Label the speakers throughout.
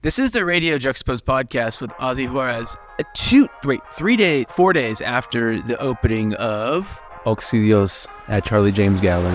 Speaker 1: This is the Radio Juxtapoz podcast with Ozzie Juarez. 4 days after the opening of
Speaker 2: OXI-DIOS at Charlie James Gallery.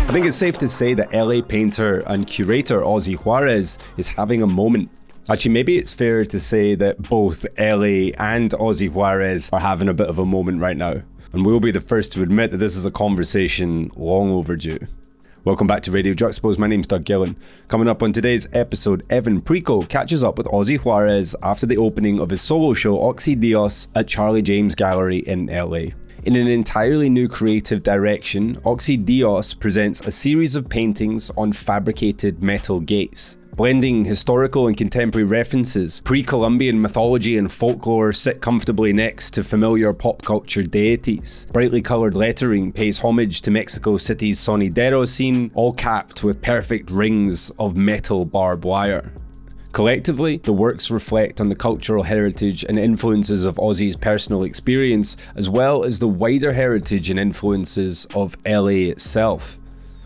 Speaker 3: I think it's safe to say that LA painter and curator Ozzie Juarez is having a moment. Actually, maybe it's fair to say that both LA and Ozzie Juarez are having a bit of a moment right now. And we'll be the first to admit that this is a conversation long overdue. Welcome back to Radio Juxtapoz. My name's Doug Gillen. Coming up on today's episode, Evan Pricco catches up with Ozzie Juarez after the opening of his solo show OXI-DIOS at Charlie James Gallery in LA. In an entirely new creative direction, OXI-DIOS presents a series of paintings on fabricated metal gates. Blending historical and contemporary references, pre-Columbian mythology and folklore sit comfortably next to familiar pop culture deities. Brightly coloured lettering pays homage to Mexico City's sonidero scene, all capped with perfect rings of metal barbed wire. Collectively, the works reflect on the cultural heritage and influences of Ozzie's personal experience, as well as the wider heritage and influences of LA itself.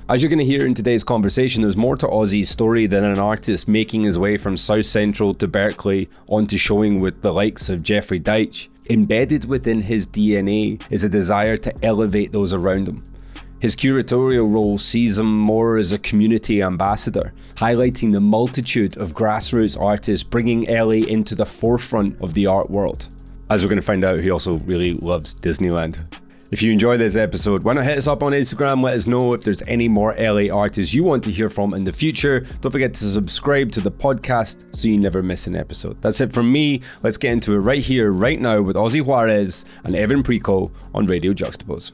Speaker 3: As you're going to hear in today's conversation, there's more to Ozzie's story than an artist making his way from South Central to Berkeley onto showing with the likes of Jeffrey Deitch. Embedded within his DNA is a desire to elevate those around him. His curatorial role sees him more as a community ambassador, highlighting the multitude of grassroots artists bringing LA into the forefront of the art world. As we're going to find out, he also really loves Disneyland. If you enjoy this episode, why not hit us up on Instagram, let us know if there's any more LA artists you want to hear from in the future. Don't forget to subscribe to the podcast so you never miss an episode. That's it from me. Let's get into it right here, right now with Ozzie Juarez and Evan Pricco on Radio Juxtapoz.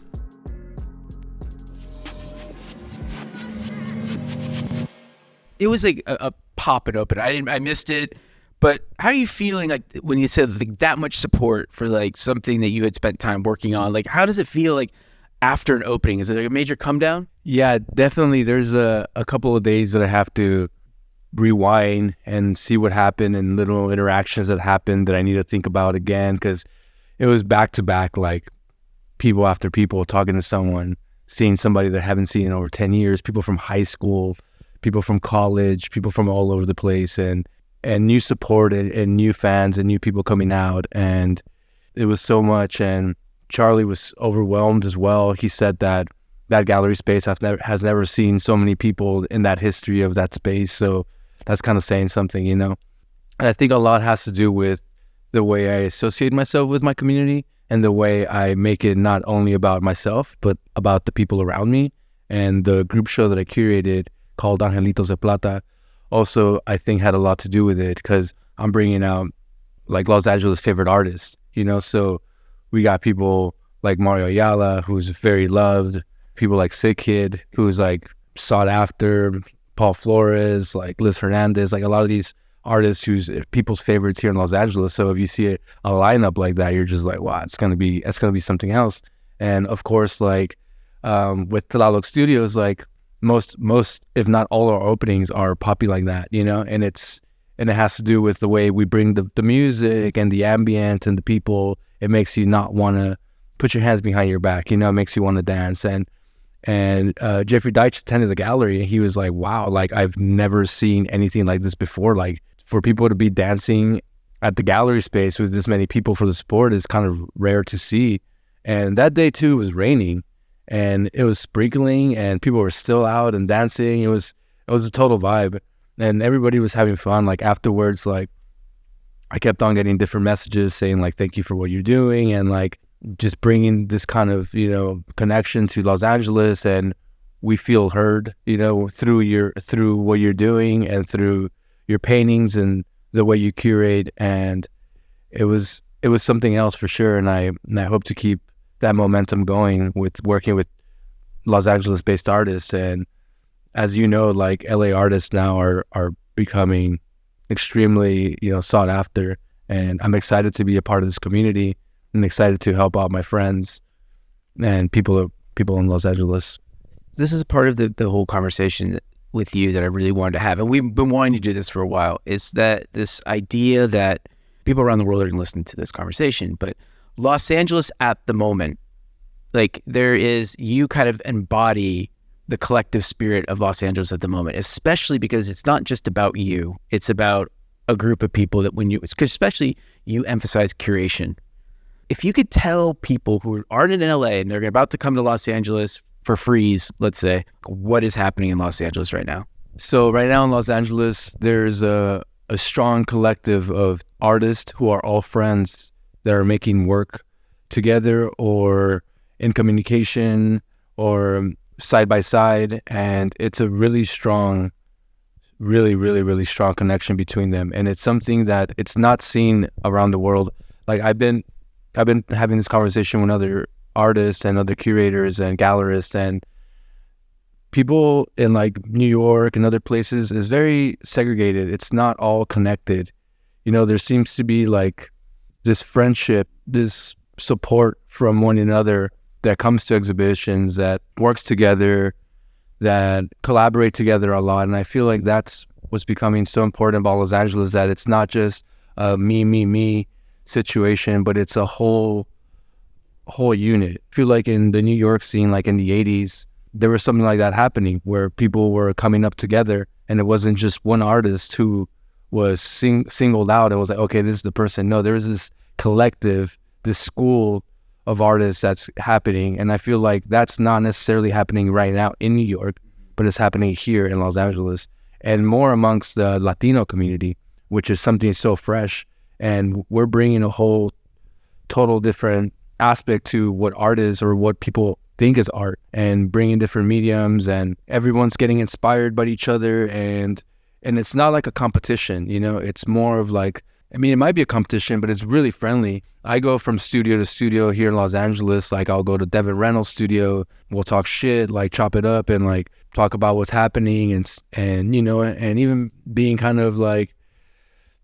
Speaker 1: it was like a pop and open. I missed it. But how are you feeling like when you said like that much support for like something that you had spent time working on? Like how does it feel like after an opening? Is it like a major come down?
Speaker 2: Yeah, definitely. There's a couple of days that I have to rewind and see what happened and little interactions that happened that I need to think about again, because it was back to back, like people after people, talking to someone, seeing somebody that I haven't seen in over 10 years, people from high school, people from college, people from all over the place, and new support and new fans and new people coming out. And it was so much. And Charlie was overwhelmed as well. He said that gallery space has never seen so many people in that history of that space. So that's kind of saying something, you know. And I think a lot has to do with the way I associate myself with my community and the way I make it not only about myself, but about the people around me. And the group show that I curated called Angelitos de Plata also, I think, had a lot to do with it, because I'm bringing out like Los Angeles' favorite artists, you know. So we got people like Mario Ayala, who's very loved, people like Sick Kid, who's like sought after, Paul Flores, like Liz Hernandez, like a lot of these artists who's people's favorites here in Los Angeles. So if you see a lineup like that, you're just like, wow, it's gonna be something else. And of course, like with Tlaloc Studios, like most if not all our openings are poppy like that, you know. And it has to do with the way we bring the music and the ambient and the people. It makes you not want to put your hands behind your back, you know. It makes you want to dance. And Jeffrey Deitch attended the gallery, and he was like, wow, like I've never seen anything like this before. Like for people to be dancing at the gallery space with this many people for the support is kind of rare to see. And that day too was raining, and it was sprinkling, and people were still out and dancing. It was a total vibe, and everybody was having fun. Like afterwards, like I kept on getting different messages saying like, thank you for what you're doing, and like just bringing this kind of, you know, connection to Los Angeles. And we feel heard, you know, through what you're doing and through your paintings and the way you curate. And it was something else for sure. And I hope to keep that momentum going with working with Los Angeles based artists. And as you know, like LA artists now are becoming extremely, you know, sought after. And I'm excited to be a part of this community and excited to help out my friends and people in Los Angeles.
Speaker 1: This is part of the whole conversation with you that I really wanted to have. And we've been wanting to do this for a while, is that this idea that people around the world are going to listen to this conversation, but Los Angeles at the moment, like you kind of embody the collective spirit of Los Angeles at the moment, especially because it's not just about you. It's about a group of people that especially you emphasize curation. If you could tell people who aren't in LA and they're about to come to Los Angeles for Frieze, let's say, what is happening in Los Angeles right now?
Speaker 2: So right now in Los Angeles, there's a strong collective of artists who are all friends that are making work together or in communication or side by side. And it's a really strong, really, really, really strong connection between them. And it's something that it's not seen around the world. Like I've been having this conversation with other artists and other curators and gallerists, and people in like New York and other places is very segregated. It's not all connected. You know, there seems to be like this friendship, this support from one another that comes to exhibitions, that works together, that collaborate together a lot. And I feel like that's what's becoming so important about Los Angeles, that it's not just a me situation, but it's a whole unit. I feel like in the New York scene, like in the 80s, there was something like that happening where people were coming up together, and it wasn't just one artist who was singled out and was like, okay, this is the person. No, there was this collective, this school of artists that's happening. And I feel like that's not necessarily happening right now in New York, but it's happening here in Los Angeles, and more amongst the Latino community, which is something so fresh. And we're bringing a whole total different aspect to what art is, or what people think is art, and bringing different mediums, and everyone's getting inspired by each other. And it's not like a competition, you know, it's more of like, I mean, it might be a competition, but it's really friendly. I go from studio to studio here in Los Angeles. Like I'll go to Devin Reynolds' studio, we'll talk shit, like chop it up and like talk about what's happening, and you know, and even being kind of like,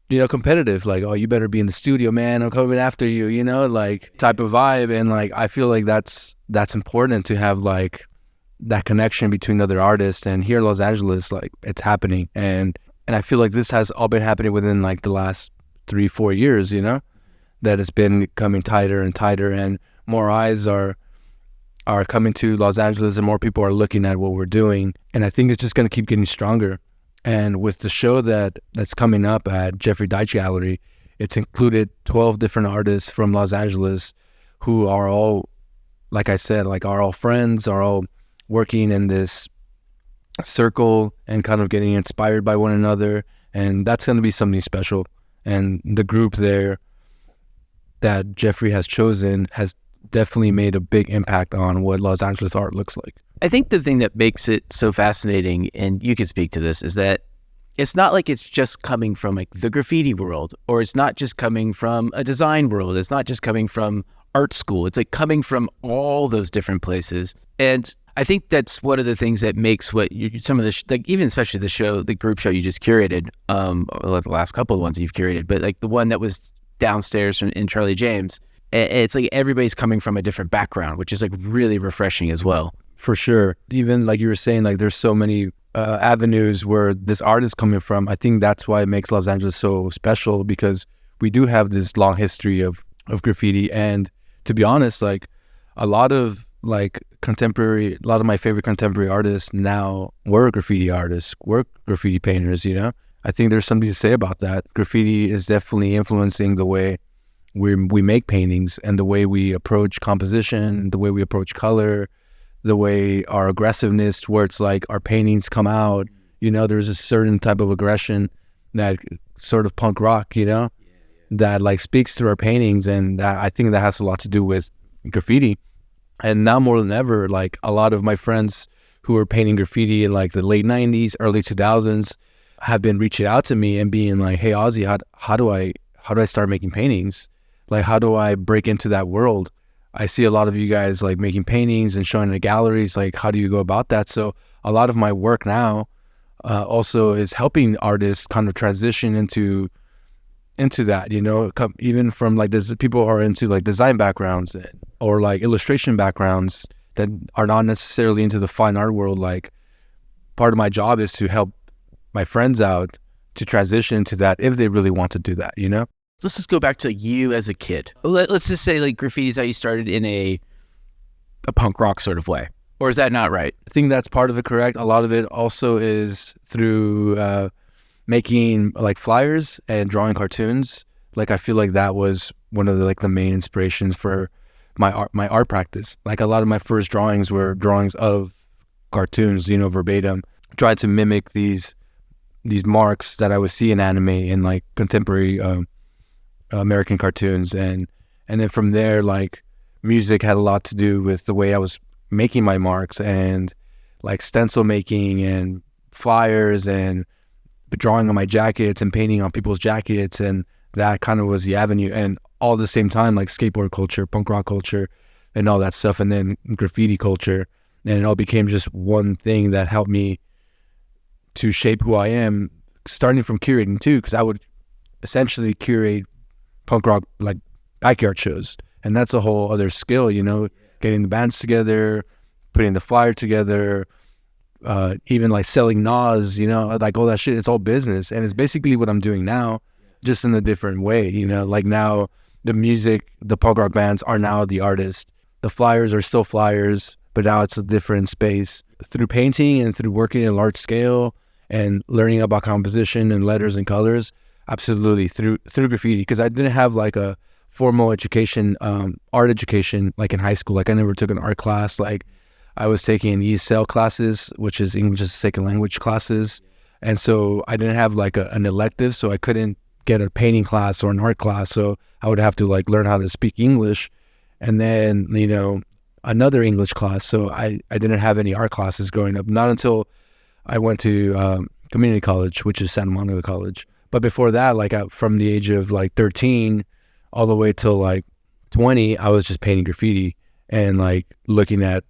Speaker 2: you know, competitive, like, oh, you better be in the studio, man, I'm coming after you, you know, like type of vibe. And like I feel like that's important to have like that connection between other artists. And here in Los Angeles, like it's happening, and I feel like this has all been happening within like the last 3-4 years, you know, that it's been coming tighter and tighter, and more eyes are coming to Los Angeles, and more people are looking at what we're doing. And I think it's just going to keep getting stronger. And with the show that's coming up at Jeffrey Deitch Gallery, it's included 12 different artists from Los Angeles who are all, like I said, like are all friends, are all working in this circle and kind of getting inspired by one another. And that's going to be something special. And the group there that Jeffrey has chosen has definitely made a big impact on what Los Angeles art looks like.
Speaker 1: I think the thing that makes it so fascinating, and you can speak to this, is that it's not like it's just coming from like the graffiti world, or it's not just coming from a design world. It's not just coming from art school. It's like coming from all those different places. And I think that's one of the things that makes some of the, like even especially the group show you just curated, or the last couple of ones you've curated, but like the one that was downstairs in Charlie James, it's like everybody's coming from a different background, which is like really refreshing as well.
Speaker 2: For sure. Even like you were saying, like there's so many avenues where this art is coming from. I think that's why it makes Los Angeles so special, because we do have this long history of graffiti. And to be honest, like a lot of my favorite contemporary artists now were graffiti artists, were graffiti painters, you know? I think there's something to say about that. Graffiti is definitely influencing the way we make paintings, and the way we approach composition, the way we approach color, the way our aggressiveness, where it's like our paintings come out, you know, there's a certain type of aggression, that sort of punk rock, you know, that like speaks through our paintings. And I think that has a lot to do with graffiti. And now more than ever, like a lot of my friends who were painting graffiti in like the late 90s, early 2000s have been reaching out to me and being like, hey, Ozzie, how do I start making paintings? Like, how do I break into that world? I see a lot of you guys like making paintings and showing in the galleries. Like, how do you go about that? So a lot of my work now also is helping artists kind of transition into that, you know, even from like this, people who are into like design backgrounds or like illustration backgrounds that are not necessarily into the fine art world. Like part of my job is to help my friends out to transition into that if they really want to do that, you know?
Speaker 1: let's just go back to you as a kid. Let's just say like graffiti is how you started in a punk rock sort of way. Or is that not right?
Speaker 2: I think that's part of it correct. A lot of it also is through making like flyers and drawing cartoons. Like I feel like that was one of the like the main inspirations for my art practice. Like a lot of my first drawings were drawings of cartoons, you know, verbatim. Tried to mimic these marks that I would see in anime and like contemporary American cartoons, and then from there, like music had a lot to do with the way I was making my marks, and like stencil making and flyers and drawing on my jackets and painting on people's jackets, and that kind of was the avenue. And all at the same time, like skateboard culture, punk rock culture, and all that stuff, and then graffiti culture, and it all became just one thing that helped me to shape who I am, starting from curating too, because I would essentially curate punk rock like backyard shows, and that's a whole other skill, you know, getting the bands together, putting the flyer together, even like selling NAS, you know, like all that shit. It's all business, and it's basically what I'm doing now, just in a different way, you know. Like now the music, the punk rock bands are now the artists, the flyers are still flyers, but now it's a different space. Through painting and through working at a large scale and learning about composition and letters and colors, absolutely through graffiti, because I didn't have like a formal education, art education, like in high school. Like I never took an art class. Like I was taking ESL classes, which is English as a second language classes, and so I didn't have like an elective, so I couldn't get a painting class or an art class, so I would have to like learn how to speak English, and then, you know, another English class. So I didn't have any art classes growing up, not until I went to community college, which is Santa Monica College. But before that, like from the age of like 13 all the way till like 20, I was just painting graffiti and like looking at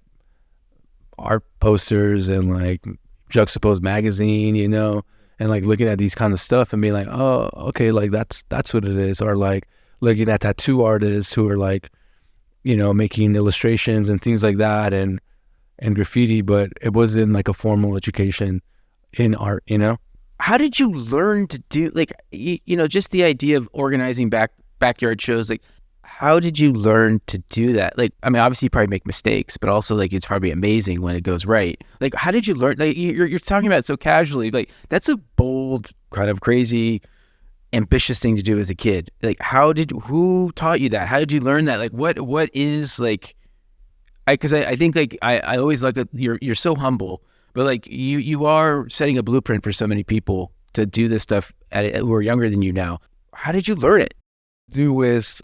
Speaker 2: art posters and like Juxtapoz magazine, you know, and like looking at these kind of stuff and being like, oh, okay, like that's what it is. Or like looking at tattoo artists who are like, you know, making illustrations and things like that, and graffiti, but it wasn't like a formal education in art, you know?
Speaker 1: How did you learn to do, like, you know, just the idea of organizing backyard shows, like, how did you learn to do that? Like, I mean, obviously you probably make mistakes, but also like it's probably amazing when it goes right. Like, how did you learn? Like, you're talking about it so casually. Like, that's a bold, kind of crazy, ambitious thing to do as a kid. Like, who taught you that? How did you learn that? Like, what is like, because I think like I always like you're so humble, but like you are setting a blueprint for so many people to do this stuff who are younger than you now. How did you learn it?
Speaker 2: Do with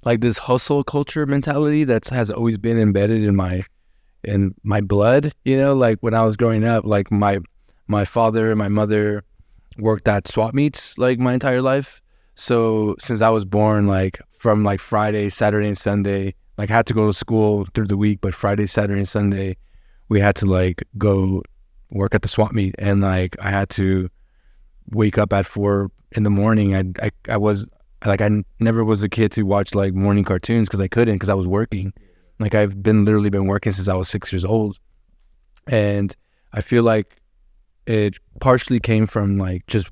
Speaker 2: like this hustle culture mentality that has always been embedded in my blood, you know. Like when I was growing up, like my father and my mother worked at swap meets like my entire life. So since I was born, like from like Friday, Saturday, and Sunday, like I had to go to school through the week, but Friday, Saturday, and Sunday, we had to like go work at the swap meet, and like I had to wake up at 4 a.m. I never was a kid to watch like morning cartoons because I couldn't, because I was working. Like I've literally been working since I was 6 years old, and I feel like it partially came from like just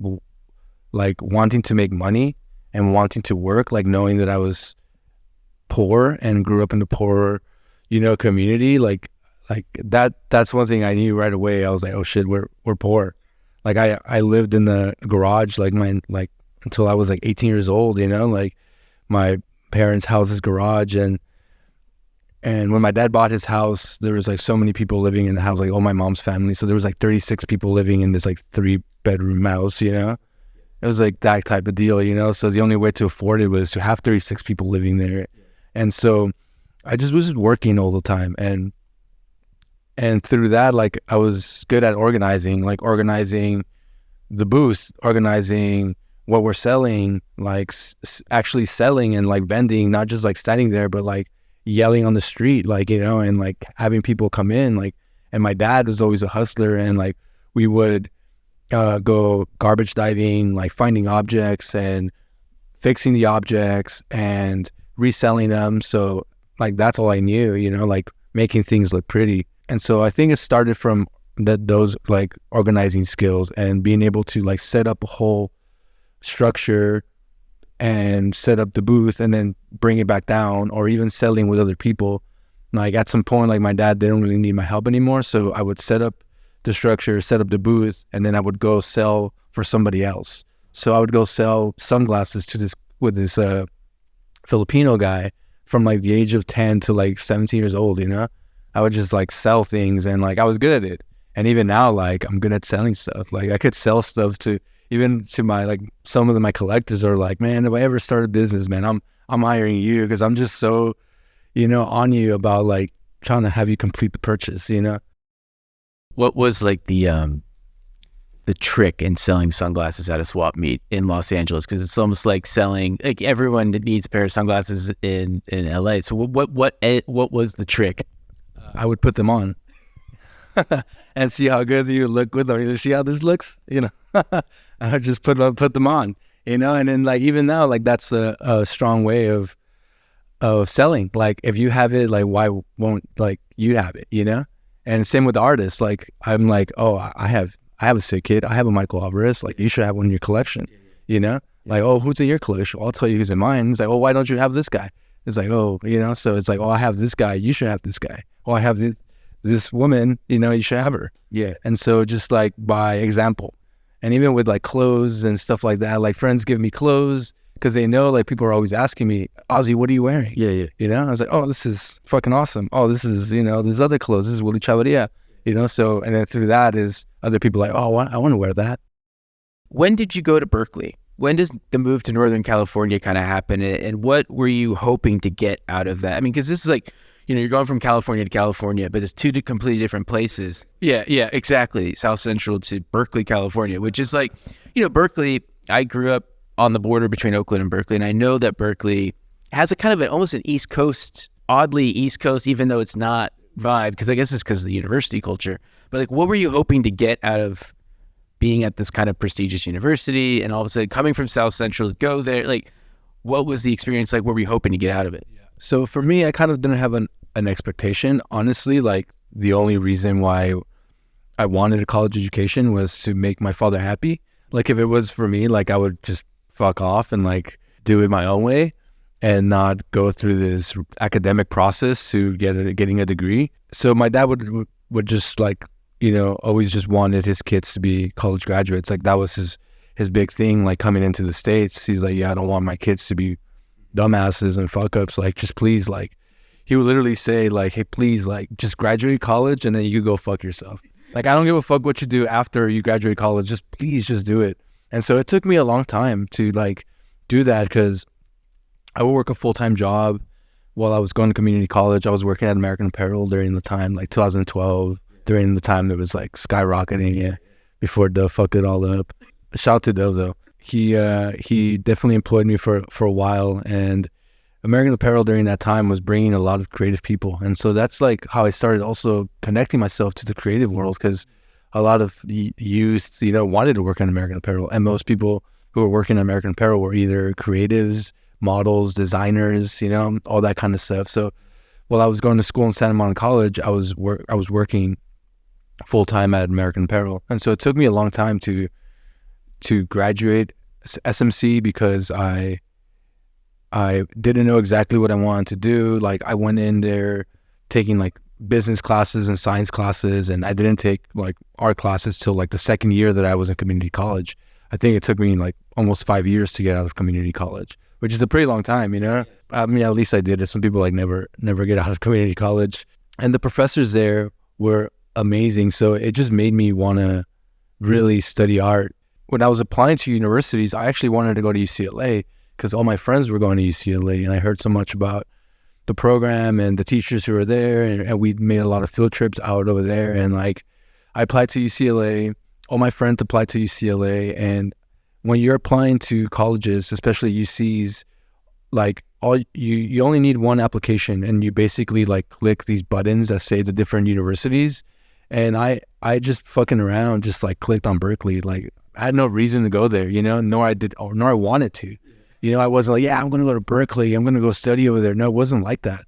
Speaker 2: like wanting to make money and wanting to work, like knowing that I was poor and grew up in the poor, you know, community. Like that's one thing I knew right away. I was like, oh shit, we're poor. Like I lived in the garage like until I was like 18 years old, you know, like my parents' house's garage, and when my dad bought his house, there was like so many people living in the house, like all my mom's family. So there was like 36 people living in this like 3-bedroom house, you know. It was like that type of deal, you know. So the only way to afford it was to have 36 people living there. And so I just was working all the time, and through that, like I was good at organizing the booth, organizing what we're selling, like actually selling and like vending, not just like standing there, but like yelling on the street, like, you know, and like having people come in, like. And my dad was always a hustler, and like we would go garbage diving, like finding objects and fixing the objects and reselling them. So like that's all I knew, you know, like making things look pretty. And so I think it started from those like organizing skills and being able to like set up a whole structure and set up the booth and then bring it back down, or even selling with other people. Like at some point, like my dad didn't really need my help anymore, so I would set up the structure, set up the booth, and then I would go sell for somebody else. So I would go sell sunglasses to this Filipino guy from like the age of 10 to like 17 years old, you know? I would just like sell things, and like I was good at it. And even now, like I'm good at selling stuff. Like I could sell stuff to my, like some of my collectors are like, man, if I ever start a business, man, I'm hiring you, because I'm just so, you know, on you about like trying to have you complete the purchase, you know?
Speaker 1: What was like the trick in selling sunglasses at a swap meet in Los Angeles? Because it's almost like selling, like everyone needs a pair of sunglasses in LA. So what was the trick?
Speaker 2: I would put them on and see how good you look with them. You see how this looks, you know? I would just put them on, you know? And then like even now, like that's a strong way of selling. Like if you have it, like why won't like you have it, you know? And same with the artists. Like I'm like, oh, I have a sick kid. I have a Michael Alvarez. Like you should have one in your collection, you know? Like, oh, who's in your collection? Well, I'll tell you who's in mine. It's like, oh, why don't you have this guy? It's like, oh, you know? So it's like, oh, I have this guy. You should have this guy. Oh, I have this woman, you know, you should have her. Yeah. And so just like by example. And even with like clothes and stuff like that, like friends give me clothes because they know like people are always asking me, Ozzie, what are you wearing? Yeah. You know, I was like, oh, this is fucking awesome. Oh, this is, you know, there's other clothes. This is Willie Chavarria, you know? So, and then through that is other people like, oh, I want to wear that.
Speaker 1: When did you go to Berkeley? When does the move to Northern California kind of happen? And what were you hoping to get out of that? I mean, because this is like, you know, you're going from California to California, but it's two completely different places. Yeah, exactly. South Central to Berkeley, California, which is like, you know, Berkeley, I grew up on the border between Oakland and Berkeley, and I know that Berkeley has a kind of almost an East Coast, oddly East Coast, even though it's not vibe, because I guess it's because of the university culture. But like, what were you hoping to get out of being at this kind of prestigious university, and all of a sudden coming from South Central to go there? Like, what was the experience like? What were you hoping to get out of it?
Speaker 2: So for me, I kind of didn't have an expectation. Honestly, like the only reason why I wanted a college education was to make my father happy. Like if it was for me, like I would just fuck off and like do it my own way and not go through this academic process to getting a degree. So my dad would just like, you know, always just wanted his kids to be college graduates. Like that was his big thing, like coming into the States. He's like, yeah, I don't want my kids to be dumbasses and fuck ups. Like just please, like he would literally say like, hey, please, like just graduate college and then you go fuck yourself. Like I don't give a fuck what you do after you graduate college. Just please just do it. And so it took me a long time to like do that, because I would work a full-time job while I was going to community college. I was working at American Apparel during the time, like 2012, during the time that was like skyrocketing, before Dove fucked it all up. Shout out to Dove though. He definitely employed me for a while, and American Apparel during that time was bringing a lot of creative people. And so that's like how I started also connecting myself to the creative world, because a lot of youth, you know, wanted to work on American Apparel, and most people who were working on American Apparel were either creatives, models, designers, you know, all that kind of stuff. So while I was going to school in Santa Monica College, I was working full-time at American Apparel. And so it took me a long time to graduate SMC, because I didn't know exactly what I wanted to do. Like I went in there taking like business classes and science classes, and I didn't take like art classes till like the second year that I was in community college. I think it took me like almost 5 years to get out of community college, which is a pretty long time, you know? I mean, at least I did it. Some people like never get out of community college. And the professors there were amazing. So it just made me want to really study art. When I was applying to universities, I actually wanted to go to UCLA because all my friends were going to UCLA, and I heard so much about the program and the teachers who were there, and we made a lot of field trips out over there. And like, I applied to UCLA, all my friends applied to UCLA, and when you're applying to colleges, especially UCs, like you only need one application, and you basically like click these buttons that say the different universities. And I just fucking around, just like clicked on Berkeley. Like I had no reason to go there, you know, nor I wanted to. You know, I wasn't like, yeah, I'm going to go to Berkeley, I'm going to go study over there. No, it wasn't like that.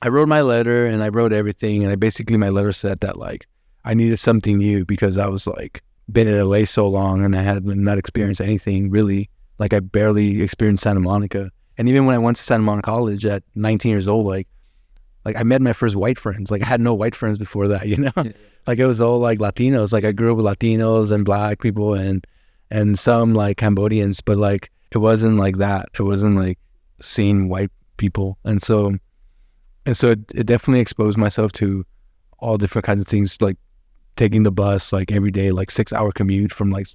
Speaker 2: I wrote my letter and I wrote everything. And my letter said that like, I needed something new because I was like, been in LA so long and I had not experienced anything really Like I barely experienced Santa Monica. And even when I went to Santa Monica College at 19 years old, like I met my first white friends. Like I had no white friends before that, you know? Yeah. Like it was all like Latinos. Like I grew up with Latinos and black people and some like Cambodians, but like it wasn't like that. It wasn't like seeing white people. And so it definitely exposed myself to all different kinds of things, like taking the bus like every day, like 6-hour commute from like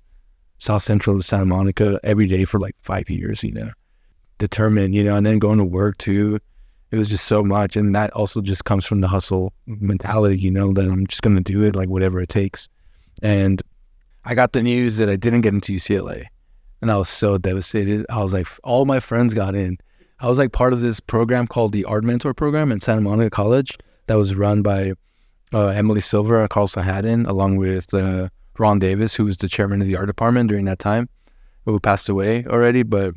Speaker 2: South Central to Santa Monica every day for like 5 years, you know, determined, you know, and then going to work too. It was just so much. And that also just comes from the hustle mentality, you know, that I'm just going to do it, like whatever it takes. And I got the news that I didn't get into UCLA, and I was so devastated. I was like, all my friends got in. I was like part of this program called the Art Mentor Program in Santa Monica College that was run by Emily Silver and Carlson Haddon, along with Ron Davis, who was the chairman of the art department during that time, who passed away already. But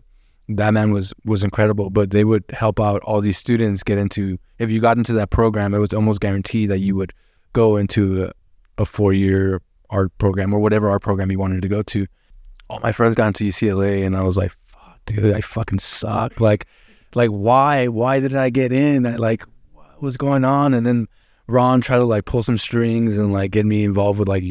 Speaker 2: that man was incredible. But they would help out all these students get into, if you got into that program, it was almost guaranteed that you would go into a 4-year art program or whatever art program you wanted to go to. All my friends got into UCLA, and I was like, fuck, dude, I fucking suck. Like why didn't I get in? Like, what was going on? And then Ron tried to like pull some strings and like get me involved with like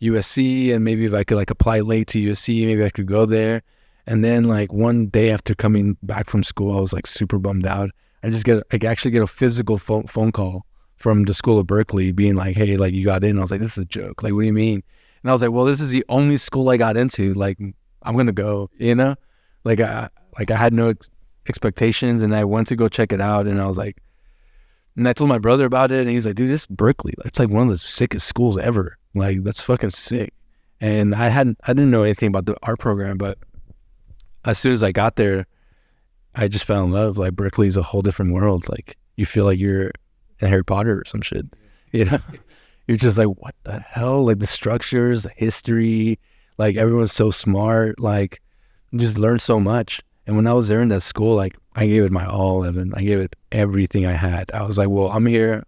Speaker 2: USC, and maybe if I could like apply late to USC, maybe I could go there. And then like one day after coming back from school, I was like super bummed out. I actually get a physical phone call from the School of Berkeley being like, hey, like you got in. I was like, this is a joke. Like, what do you mean? And I was like, well, this is the only school I got into. Like, I'm going to go, you know? Like I had no expectations, and I went to go check it out, and I was like, and I told my brother about it, and he was like, dude, this is Berkeley. It's like one of the sickest schools ever. Like, that's fucking sick. And I didn't know anything about the art program, but as soon as I got there, I just fell in love. Like, Berkeley's a whole different world. Like, you feel like you're in Harry Potter or some shit, you know? You're just like, what the hell? Like, the structures, the history, like, everyone's so smart. Like, you just learn so much. And when I was there in that school, like, I gave it my all, Evan. I gave it everything I had. I was like, well, I'm here.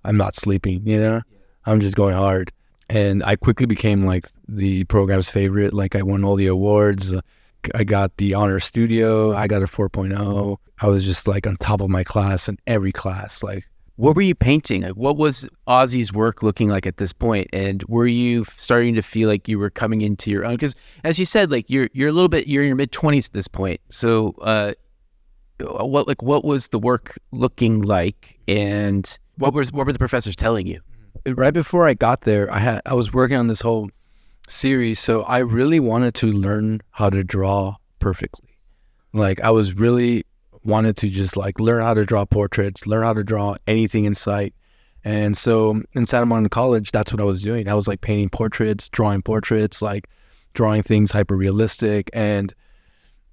Speaker 2: I'm not sleeping, you know? I'm just going hard. And I quickly became, like, the program's favorite. Like, I won all the awards. I got the honor studio. I got a 4.0. I was just, like, on top of my class in every class. Like,
Speaker 1: what were you painting? Like, what was Ozzie's work looking like at this point? And were you starting to feel like you were coming into your own? Because as you said, like you're in your mid-20s at this point. So what was the work looking like, and what were the professors telling you?
Speaker 2: Right before I got there, I was working on this whole series, so I really wanted to learn how to draw perfectly. Like, I was really wanted to just like learn how to draw portraits, learn how to draw anything in sight. And so in Santa Monica College, that's what I was doing. I was like painting portraits, drawing portraits, like drawing things hyper realistic. And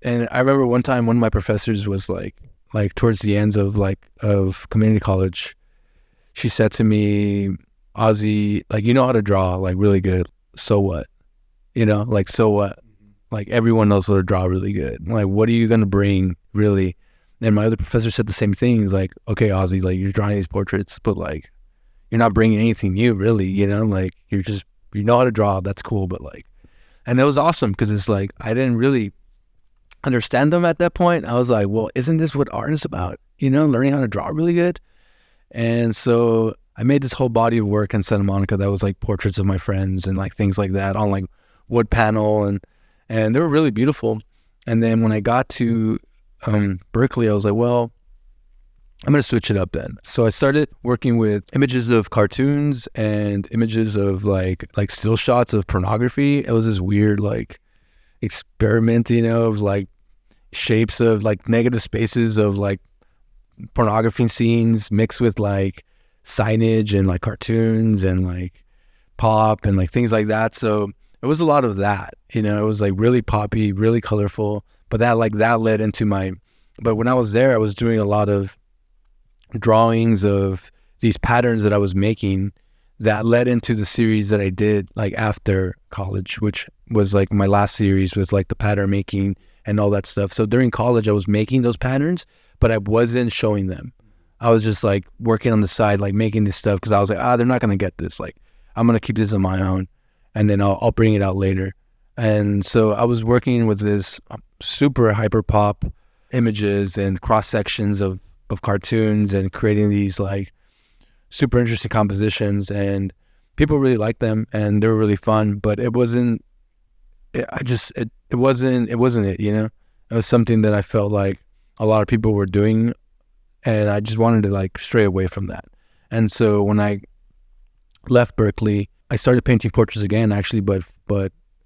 Speaker 2: I remember one time one of my professors was like towards the ends of community college, she said to me, Ozzie, like, you know how to draw like really good. So what? You know, like, so what? Like, everyone knows how to draw really good. Like, what are you going to bring really? And my other professor said the same thing. He's like, okay, Ozzie, like, you're drawing these portraits, but like, you're not bringing anything new really, you know, like, you know how to draw. That's cool. But like, and that was awesome, because it's like, I didn't really understand them at that point. I was like, well, isn't this what art is about? You know, learning how to draw really good. And so I made this whole body of work in Santa Monica that was like portraits of my friends and like things like that on like wood panel, and they were really beautiful. And then when I got to Berkeley, I was like, well, I'm going to switch it up then. So I started working with images of cartoons and images of like still shots of pornography. It was this weird like experiment, you know, of like shapes of like negative spaces of like pornography scenes mixed with like signage and like cartoons and like pop and like things like that. So it was a lot of that, you know. It was like really poppy, really colorful, but that led into but when I was there, I was doing a lot of drawings of these patterns that I was making that led into the series that I did like after college, which was like my last series with like the pattern making and all that stuff. So during college, I was making those patterns, but I wasn't showing them. I was just like working on the side, like making this stuff, because I was like, they're not going to get this. Like, I'm going to keep this on my own, and then I'll bring it out later. And so I was working with this super hyper pop images and cross sections of cartoons and creating these like super interesting compositions, and people really liked them and they were really fun, but it wasn't it wasn't it, you know. It was something that I felt like a lot of people were doing, and I just wanted to like stray away from that. And so when I left Berkeley, I started painting portraits again, actually, but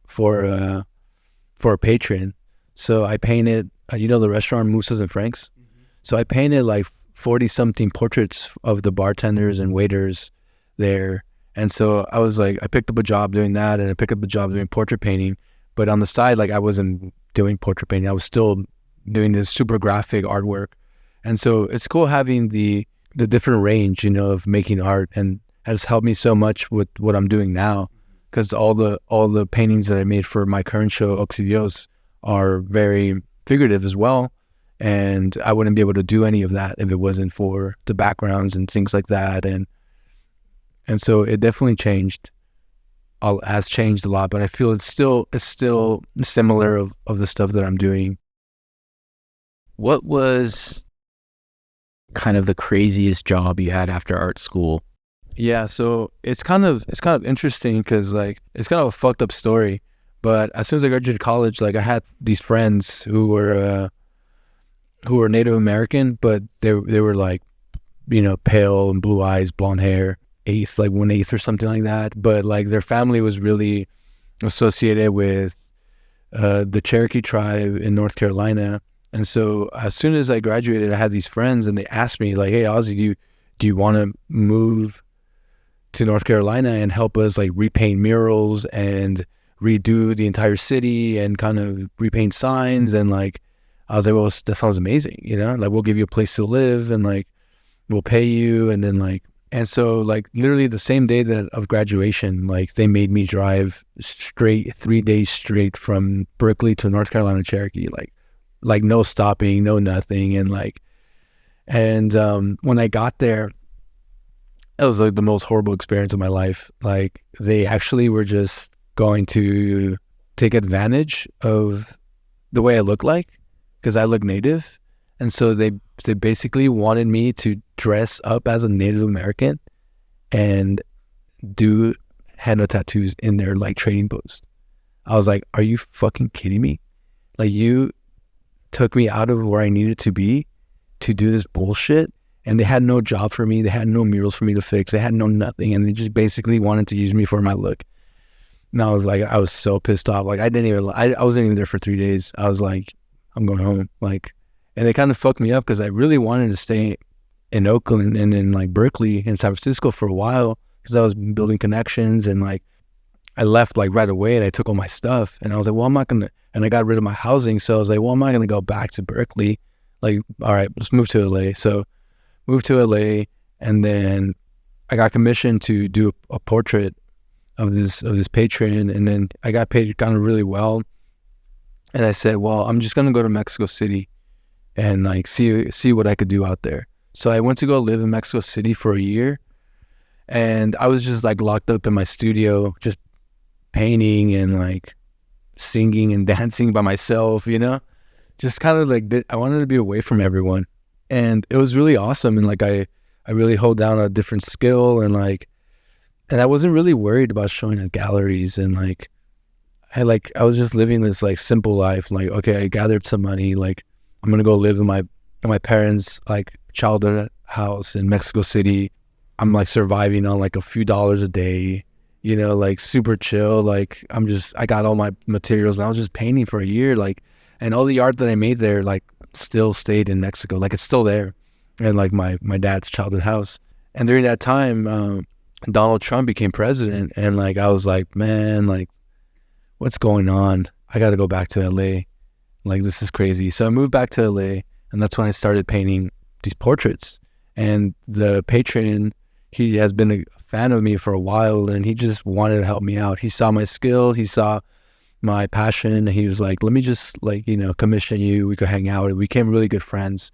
Speaker 2: for a patron. So I painted, you know, the restaurant Moose's and Frank's. So I painted like 40 something portraits of the bartenders and waiters there. And so I was like, I picked up a job doing that, and I picked up a job doing portrait painting. But on the side, like I wasn't doing portrait painting. I was still doing this super graphic artwork. And so it's cool having the different range, you know, of making art, and has helped me so much with what I'm doing now, because all the paintings that I made for my current show, OXI-DIOS, are very figurative as well. And I wouldn't be able to do any of that if it wasn't for the backgrounds and things like that. And so it definitely has changed a lot, but I feel it's still similar of the stuff that I'm doing.
Speaker 1: What was kind of the craziest job you had after art school?
Speaker 2: Yeah, so it's kind of interesting because like it's kind of a fucked up story. But as soon as I graduated college, like I had these friends who were Native American, but they were like, you know, pale and blue eyes, blonde hair, like 1/8 or something like that. But like their family was really associated with the Cherokee tribe in North Carolina. And so as soon as I graduated, I had these friends, and they asked me like, "Hey, Ozzie, do you want to move to North Carolina and help us like repaint murals and redo the entire city and kind of repaint signs?" And like I was like, well, that sounds amazing, you know, like we'll give you a place to live and like we'll pay you. And then like, and so like literally the same day of graduation, like they made me drive straight 3 days straight from Berkeley to North Carolina Cherokee, like no stopping, no nothing. And like, and when I got there, it was like the most horrible experience of my life. Like they actually were just going to take advantage of the way I look like, because I look Native. And so they basically wanted me to dress up as a Native American and do henna tattoos in their like trading post. I was like, are you fucking kidding me? Like you took me out of where I needed to be to do this bullshit, and they had no job for me. They had no murals for me to fix. They had no nothing, and they just basically wanted to use me for my look. And I was like, I was so pissed off. Like I wasn't even there for 3 days. I was like, I'm going home. Like, and it kind of fucked me up because I really wanted to stay in Oakland and in like Berkeley and San Francisco for a while, because I was building connections. And like I left like right away, and I took all my stuff, and I was like, well, I'm not gonna, and I got rid of my housing. So I was like, well, I'm not gonna go back to Berkeley. Like, all right, let's move to LA. So moved to LA, and then I got commissioned to do a portrait of this patron, and then I got paid kind of really well. And I said, well, I'm just gonna go to Mexico City and like see what I could do out there. So I went to go live in Mexico City for a year, and I was just like locked up in my studio, just painting and like singing and dancing by myself, you know, just kind of like I wanted to be away from everyone. And it was really awesome. And like I really hold down a different skill, and I wasn't really worried about showing at galleries. And like I was just living this like simple life. Like, okay, I gathered some money, like I'm gonna go live in my parents' like childhood house in Mexico City. I'm like surviving on like a few dollars a day, you know, like super chill. Like I got all my materials, and I was just painting for a year, like, and all the art that I made there like still stayed in Mexico. Like it's still there, and like my dad's childhood house. And during that time, Donald Trump became president, and like I was like, man, like what's going on? I got to go back to LA. Like this is crazy. So I moved back to LA, and that's when I started painting these portraits. And the patron, he has been a fan of me for a while, and he just wanted to help me out. He saw my skill, he saw my passion, and he was like, let me just like, you know, commission you. We could hang out. And we became really good friends.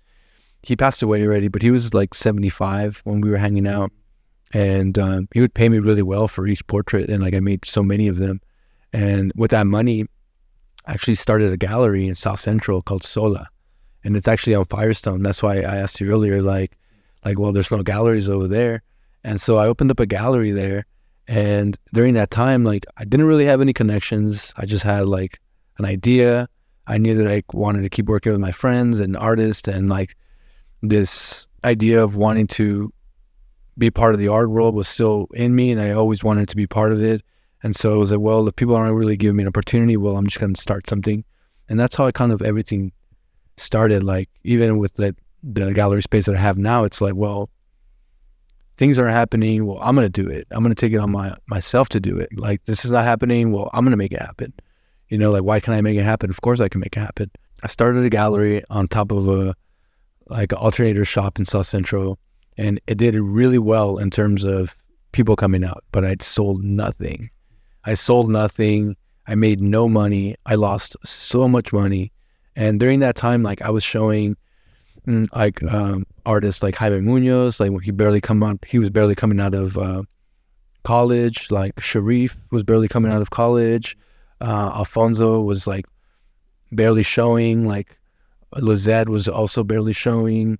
Speaker 2: He passed away already, but he was like 75 when we were hanging out. And he would pay me really well for each portrait, and like I made so many of them. And with that money, actually started a gallery in South Central called Sola, and it's actually on Firestone. That's why I asked you earlier, well, there's no galleries over there. And so I opened up a gallery there. And during that time, like, I didn't really have any connections. I just had like an idea. I knew that I wanted to keep working with my friends and artists, and like this idea of wanting to be part of the art world was still in me, and I always wanted to be part of it. And so it was like, well, if people aren't really giving me an opportunity, well, I'm just going to start something. And that's how kind of everything started. Like, even with the gallery space that I have now, it's like, well, things are happening. Well, I'm going to do it. I'm going to take it on myself to do it. Like, this is not happening. Well, I'm going to make it happen. You know, like, why can I make it happen? Of course I can make it happen. I started a gallery on top of an alternator shop in South Central, and it did really well in terms of people coming out, but I'd sold nothing. I made no money. I lost so much money. And during that time, like, I was showing artists like Jaime Munoz, like, when he was barely coming out of college. Like, Sharif was barely coming out of college. Alfonso was like barely showing. Like, Lizette was also barely showing.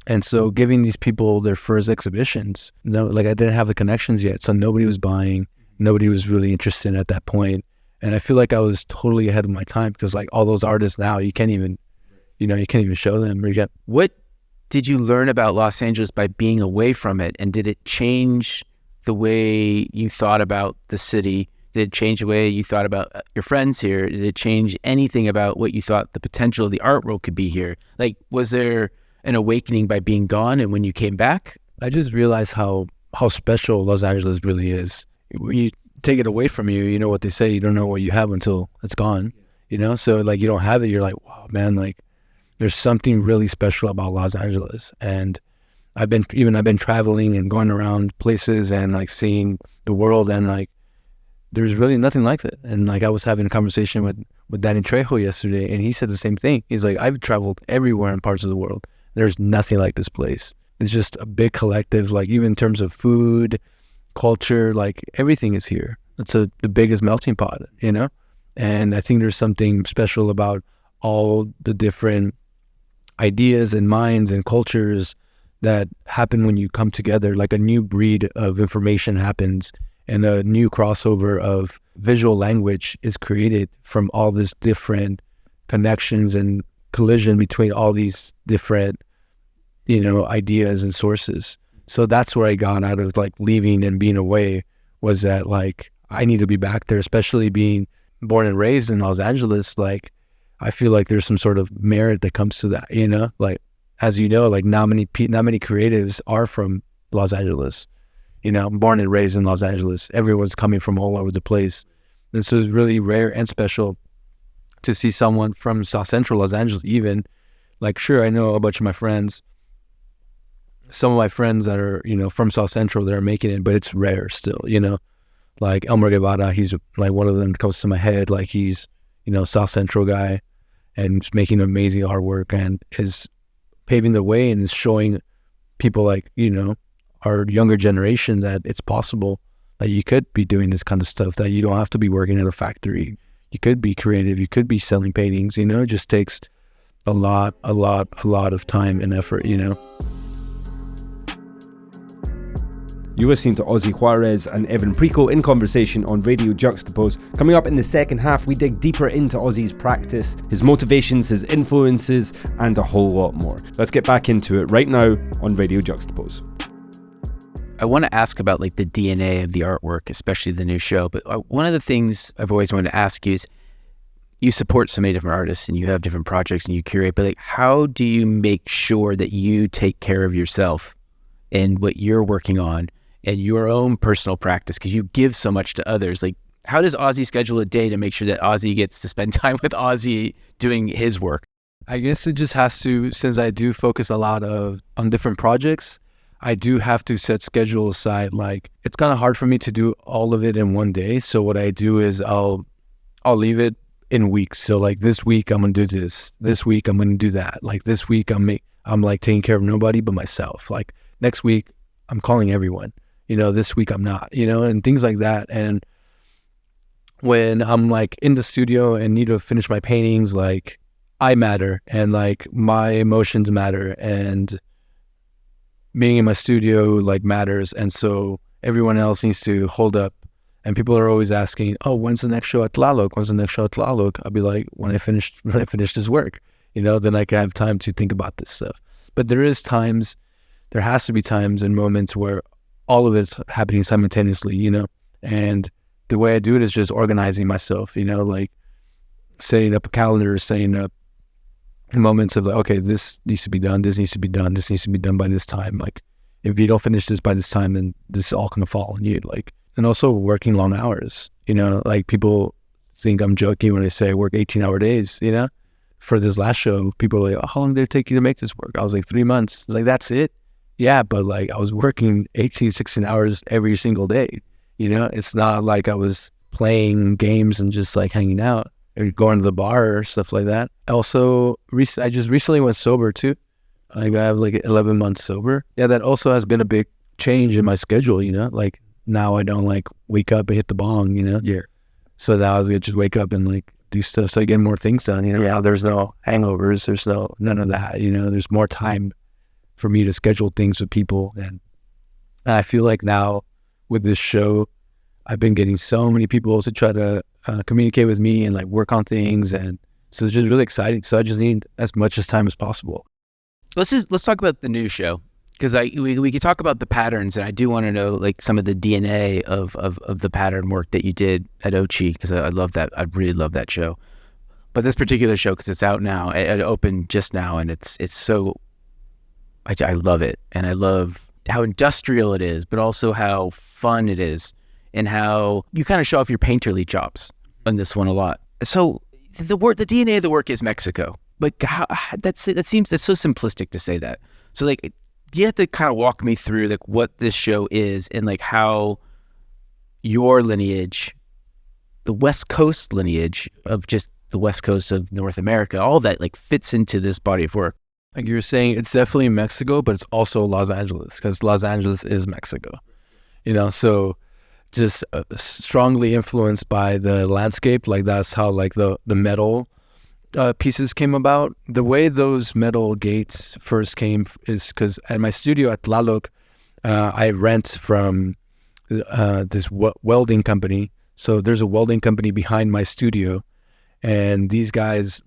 Speaker 2: And so giving these people their first exhibitions, like, I didn't have the connections yet, so nobody was buying. Nobody was really interested at that point. And I feel like I was totally ahead of my time, because like all those artists now, you can't even show them.
Speaker 1: What did you learn about Los Angeles by being away from it? And did it change the way you thought about the city? Did it change the way you thought about your friends here? Did it change anything about what you thought the potential of the art world could be here? Like, was there an awakening by being gone, and when you came back?
Speaker 2: I just realized how special Los Angeles really is. When you take it away from you, you know what they say, you don't know what you have until it's gone, you know? So like, you don't have it, you're like, wow, man, like, there's something really special about Los Angeles. And I've been traveling and going around places and like seeing the world, and like, there's really nothing like it. And like, I was having a conversation with Danny Trejo yesterday, and he said the same thing. He's like, I've traveled everywhere in parts of the world. There's nothing like this place. It's just a big collective, like, even in terms of food, culture, like, everything is here. It's the biggest melting pot, you know? And I think there's something special about all the different ideas and minds and cultures that happen when you come together. Like, a new breed of information happens, and a new crossover of visual language is created from all this different connections and collision between all these different, you know, ideas and sources. So that's where I got out of like leaving and being away, was that like, I need to be back there, especially being born and raised in Los Angeles. Like, I feel like there's some sort of merit that comes to that, you know? Like, as you know, like, not many creatives are from Los Angeles, you know, born and raised in Los Angeles. Everyone's coming from all over the place. And so it's really rare and special to see someone from South Central Los Angeles even. Like, sure, I know a bunch of my friends, some of my friends that are, you know, from South Central that are making it, but it's rare still, you know? Like Elmer Guevara, he's like one of them that comes to my head. Like, he's, you know, South Central guy, and just making amazing artwork, and is paving the way and is showing people like, you know, our younger generation that it's possible, that you could be doing this kind of stuff, that you don't have to be working at a factory. You could be creative. You could be selling paintings, you know? It just takes a lot of time and effort, you know?
Speaker 3: You listening to Ozzie Juarez and Evan Pricco in conversation on Radio Juxtapoz. Coming up in the second half, we dig deeper into Ozzie's practice, his motivations, his influences, and a whole lot more. Let's get back into it right now on Radio Juxtapoz.
Speaker 1: I want to ask about like the DNA of the artwork, especially the new show. But one of the things I've always wanted to ask you is, you support so many different artists and you have different projects and you curate, but like, how do you make sure that you take care of yourself and what you're working on and your own personal practice? Because you give so much to others. Like, how does Ozzie schedule a day to make sure that Ozzie gets to spend time with Ozzie doing his work?
Speaker 2: I guess it just has to, since I do focus a lot on different projects, I do have to set schedule aside. Like, it's kind of hard for me to do all of it in one day. So what I do is I'll leave it in weeks. So like, this week I'm going to do this. This week I'm going to do that. Like, this week I'm like taking care of nobody but myself. Like, next week I'm calling everyone. You know, this week I'm not, you know, and things like that. And when I'm like in the studio and need to finish my paintings, like I matter and like my emotions matter and being in my studio like matters. And so everyone else needs to hold up. And people are always asking, oh, when's the next show at Tlaloc? When's the next show at Tlaloc? I'll be like, when I finish this work, then I can have time to think about this stuff. But there has to be times and moments where all of it's happening simultaneously, and the way I do it is just organizing myself, like setting up a calendar, setting up moments of like, okay, this needs to be done, this needs to be done, this needs to be done by this time. Like, if you don't finish this by this time, then this is all gonna fall on you. Like, and also working long hours, like people think I'm joking when I say I work 18-hour days, For this last show, people are like, oh, how long did it take you to make this work? I was like, 3 months. Like, that's it? Yeah, but like I was working 18, 16 hours every single day. It's not like I was playing games and just like hanging out or going to the bar or stuff like that. Also, I just recently went sober too. Like, I have like 11 months sober. Yeah, that also has been a big change in my schedule, Like, now I don't like wake up and hit the bong, Yeah. So now I was gonna just wake up and like do stuff so I get more things done. Now there's no hangovers, there's none of that. There's more time for me to schedule things with people, and I feel like now with this show, I've been getting so many people to try to communicate with me and like work on things, and so it's just really exciting. So I just need as much time as possible.
Speaker 1: Let's talk about the new show, because we could talk about the patterns, and I do want to know like some of the DNA of the pattern work that you did at OXI, because I love that. I really love that show. But this particular show, because it's out now, it opened just now, and it's so, I love it, and I love how industrial it is, but also how fun it is, and how you kind of show off your painterly chops on this one a lot. So the DNA of the work is Mexico, but that's so simplistic to say that. So like, you have to kind of walk me through like what this show is and like how your lineage, the West Coast lineage of just the West Coast of North America, all that like fits into this body of work.
Speaker 2: Like you were saying, it's definitely Mexico, but it's also Los Angeles, because Los Angeles is Mexico, so just strongly influenced by the landscape. Like, that's how like the metal pieces came about. The way those metal gates first came is because at my studio at Tlaloc, I rent from this welding company. So there's a welding company behind my studio, and these guys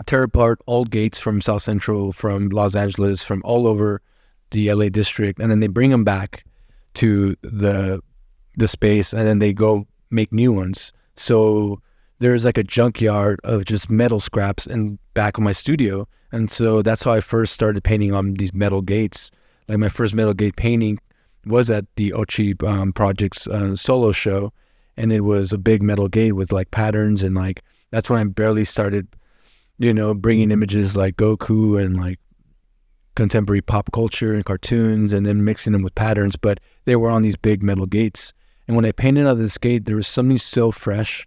Speaker 2: tear apart old gates from South Central, from Los Angeles, from all over the LA district, and then they bring them back to the space, and then they go make new ones. So there's like a junkyard of just metal scraps in back of my studio. And so that's how I first started painting on these metal gates. Like, my first metal gate painting was at the OXI Project's solo show, and it was a big metal gate with like patterns, and like that's when I barely started, bringing images like Goku and like contemporary pop culture and cartoons, and then mixing them with patterns. But they were on these big metal gates, and when I painted on this gate, there was something so fresh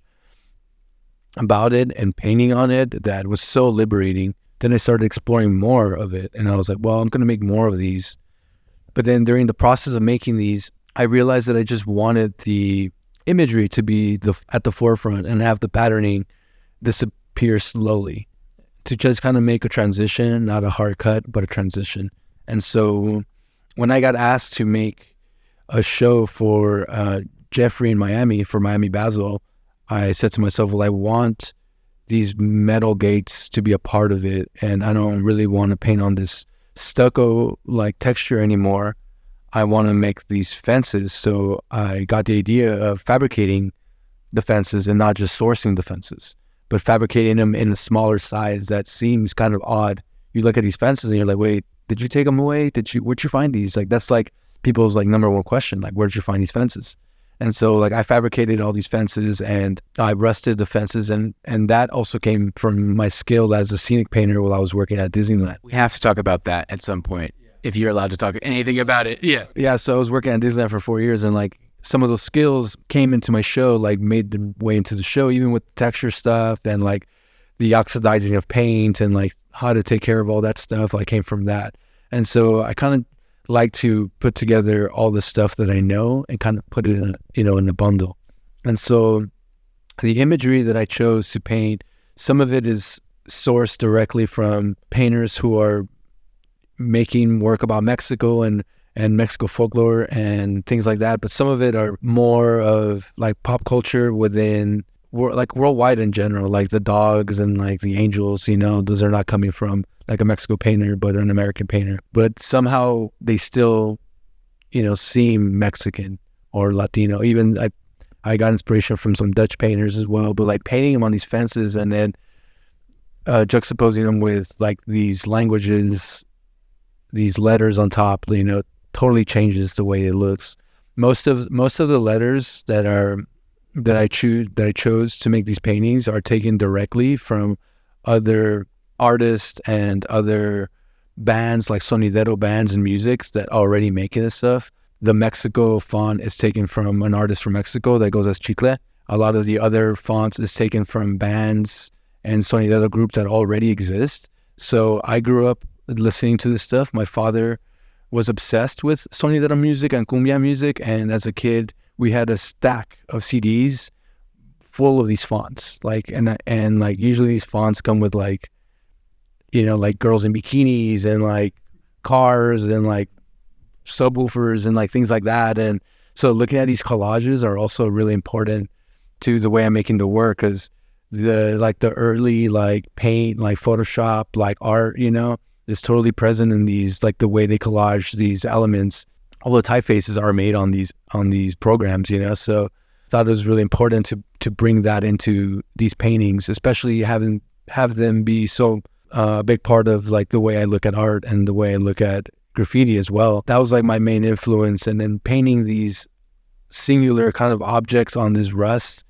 Speaker 2: about it and painting on it that was so liberating. Then I started exploring more of it, and I was like, well, I'm going to make more of these. But then during the process of making these, I realized that I just wanted the imagery to be at the forefront and have the patterning disappear slowly, to just kind of make a transition, not a hard cut, but a transition. And so when I got asked to make a show for Jeffrey in Miami, for Miami Basel, I said to myself, well, I want these metal gates to be a part of it, and I don't really want to paint on this stucco like texture anymore. I want to make these fences. So I got the idea of fabricating the fences, and not just sourcing the fences, but fabricating them in a smaller size that seems kind of odd. You look at these fences and you're like, wait, did you take them away? Where'd you find these? Like, that's like people's like number one question, like, where'd you find these fences? And so like I fabricated all these fences, and I rusted the fences, and that also came from my skill as a scenic painter while I was working at Disneyland.
Speaker 1: We have to talk about that at some point, if you're allowed to talk anything about it.
Speaker 2: Yeah, so I was working at Disneyland for 4 years, and like some of those skills came into my show, like made their way into the show, even with texture stuff and like the oxidizing of paint and like how to take care of all that stuff, like came from that. And so I kind of like to put together all the stuff that I know and kind of put it in a, in a bundle. And so the imagery that I chose to paint, some of it is sourced directly from painters who are making work about Mexico and Mexico folklore and things like that. But some of it are more of like pop culture within like worldwide in general, like the dogs and like the angels, you know, those are not coming from like a Mexico painter, but an American painter. But somehow they still, you know, seem Mexican or Latino. Even I got inspiration from some Dutch painters as well, but like painting them on these fences and then juxtaposing them with like these languages, these letters on top, you know, totally changes the way it looks. Most of the letters that I chose to make these paintings are taken directly from other artists and other bands, like sonidero bands and musics that are already making this stuff. The Mexico font is taken from an artist from Mexico that goes as Chicle. A lot of the other fonts is taken from bands and sonidero groups that already exist. So I grew up listening to this stuff. My father was obsessed with sonidero music and cumbia music, and as a kid we had a stack of CDs full of these fonts, like and like usually these fonts come with like, you know, like girls in bikinis and like cars and like subwoofers and like things like that. And so looking at these collages are also really important to the way I'm making the work, because the early like paint, like Photoshop, like art, you know, is totally present in these, like the way they collage these elements. All the typefaces are made on these programs, you know. So I thought it was really important to bring that into these paintings, especially have them be so a big part of like the way I look at art and the way I look at graffiti as well. That was like my main influence. And then painting these singular kind of objects on this rust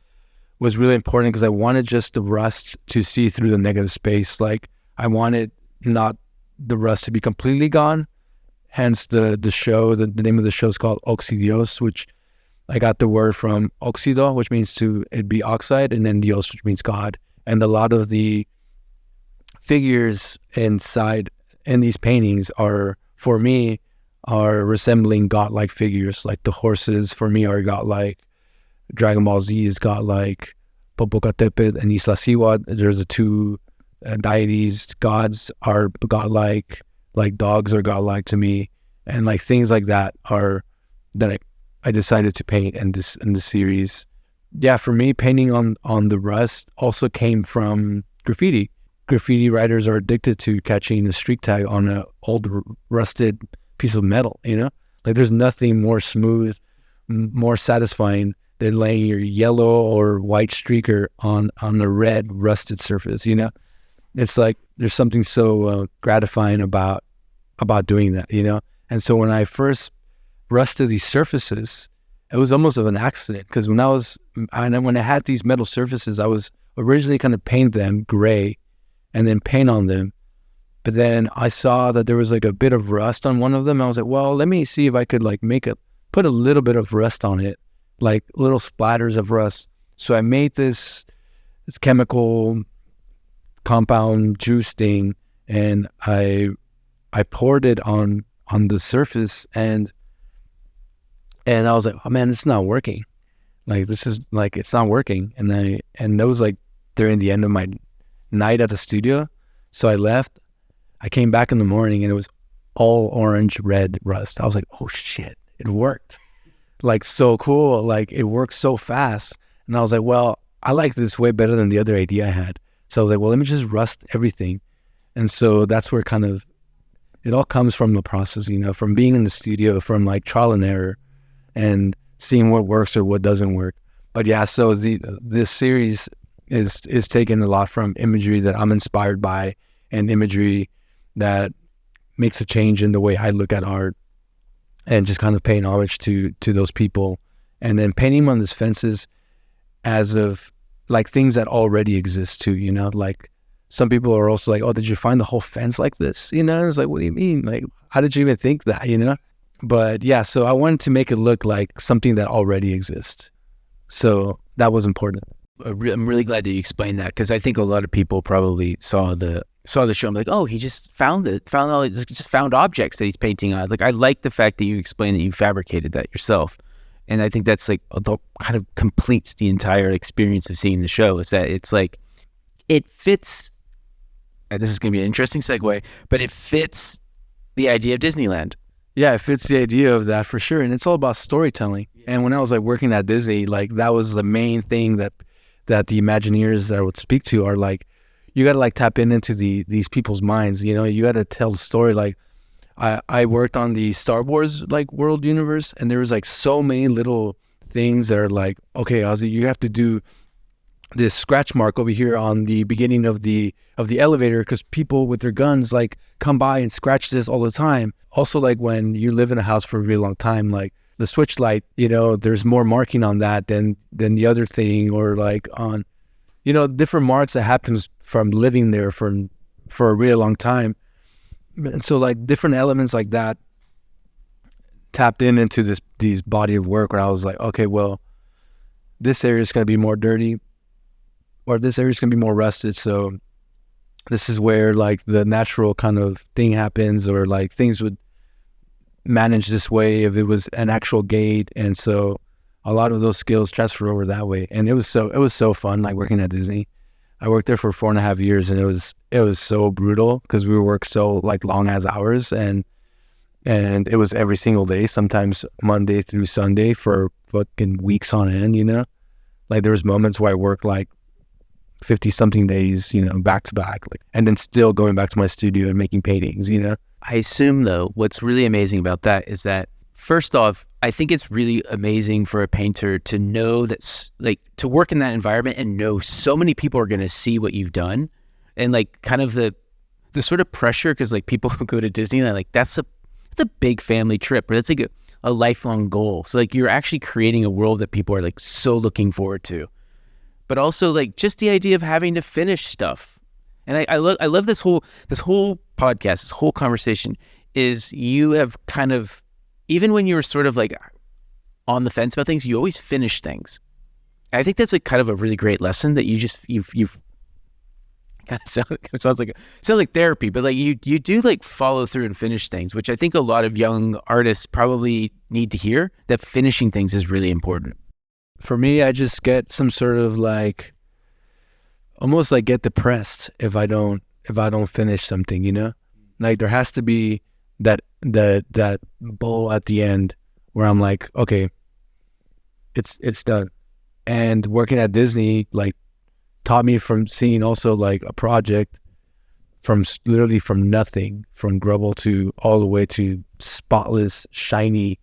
Speaker 2: was really important, because I wanted just the rust to see through the negative space. Like I wanted not the rust to be completely gone. Hence the show, the name of the show is called OXI-DIOS, which I got the word from oxido, which means it'd be oxide, and then Dios, which means God. And a lot of the figures inside in these paintings are, for me, are resembling godlike figures. Like the horses for me are godlike. Dragon Ball Z is godlike. Popocatépetl and Isla Siwa, there's the two deities. Gods are godlike. Like dogs are godlike to me, and like things like that are that I decided to paint in this series. Yeah, for me, painting on the rust also came from graffiti. Graffiti writers are addicted to catching a streak tag on an old rusted piece of metal, you know? Like there's nothing more smooth, more satisfying than laying your yellow or white streaker on a red rusted surface, you know? It's like there's something so gratifying about doing that, you know? And so when I first rusted these surfaces, it was almost of an accident, because when I had these metal surfaces, I was originally going to paint them gray and then paint on them. But then I saw that there was like a bit of rust on one of them. I was like, well, let me see if I could like put a little bit of rust on it, like little splatters of rust. So I made this chemical compound juice thing, and I poured it on the surface, and I was like, oh man, it's not working. Like this is like, it's not working. And that was like during the end of my night at the studio. So I left. I came back in the morning and it was all orange red rust. I was like, oh shit, it worked. Like so cool. Like it worked so fast. And I was like, well, I like this way better than the other idea I had. So I was like, well, let me just rust everything. And so that's where kind of it all comes from, the process, you know, from being in the studio, from like trial and error and seeing what works or what doesn't work. But yeah, so this series is taken a lot from imagery that I'm inspired by, and imagery that makes a change in the way I look at art, and just kind of paying homage to those people, and then painting them on these fences as of like things that already exist too, you know. Like some people are also like, oh, did you find the whole fence like this? You know, it's like, what do you mean? Like, how did you even think that, you know? But yeah, so I wanted to make it look like something that already exists. So that was important.
Speaker 1: I'm really glad that you explained that, because I think a lot of people probably saw the show and like, oh, he just found objects that he's painting on. Like, I like the fact that you explained that you fabricated that yourself. And I think that's like the kind of completes the entire experience of seeing the show, is that it's like, it fits, and this is going to be an interesting segue, but it fits the idea of Disneyland.
Speaker 2: Yeah, it fits the idea of that for sure. And it's all about storytelling. And when I was like working at Disney, like that was the main thing that the Imagineers that I would speak to are like, you got to like tap into these people's minds, you know, you got to tell the story. Like I worked on the Star Wars like world universe, and there was like so many little things that are like, okay, Ozzie, you have to do this scratch mark over here on the beginning of the elevator because people with their guns like come by and scratch this all the time. Also, like when you live in a house for a really long time, like the switch light, you know, there's more marking on that than the other thing, or like on, you know, different marks that happens from living there for a really long time. And so like different elements like that tapped into these body of work where I was like, okay, well, this area is going to be more dirty, or this area is going to be more rusted. So this is where like the natural kind of thing happens, or like things would manage this way if it was an actual gate. And so a lot of those skills transfer over that way. And it was so fun, like working at Disney. I worked there for 4.5 years, and it was so brutal because we worked so like long as hours, and it was every single day, sometimes Monday through Sunday for fucking weeks on end, you know? Like there was moments where I worked like 50 something days, you know, back to back, like, and then still going back to my studio and making paintings, you know?
Speaker 1: I assume though, what's really amazing about that is that, first off, I think it's really amazing for a painter to know that's like to work in that environment and know so many people are going to see what you've done, and like kind of the sort of pressure, because like people who go to Disneyland, like that's a big family trip, or that's like a lifelong goal. So like you're actually creating a world that people are like so looking forward to. But also like just the idea of having to finish stuff. And I love this whole podcast, this whole conversation is you have kind of, even when you were sort of like on the fence about things, you always finish things. I think that's like kind of a really great lesson that you've kind of sounds like therapy, but like you do like follow through and finish things, which I think a lot of young artists probably need to hear, that finishing things is really important.
Speaker 2: For me, I just get some sort of like, almost like get depressed if I don't finish something, you know? Like there has to be that bowl at the end where I'm like, okay, it's done. And working at Disney like taught me from seeing also like a project from literally from nothing, from Grubble to all the way to spotless, shiny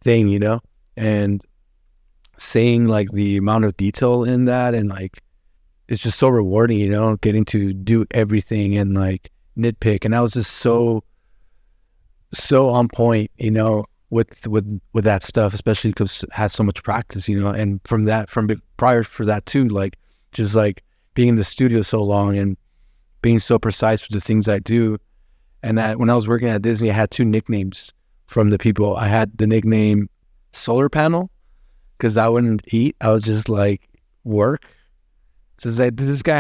Speaker 2: thing, you know? And seeing like the amount of detail in that, and like it's just so rewarding, you know, getting to do everything and like nitpick. And I was just so on point, you know, with that stuff, especially because it has so much practice, you know. And from prior for that too, like just like being in the studio so long and being so precise with the things I do. And that when I was working at Disney, I had 2 nicknames from the people. I had the nickname Solar Panel, because I wouldn't eat. I would just like work. So it's like,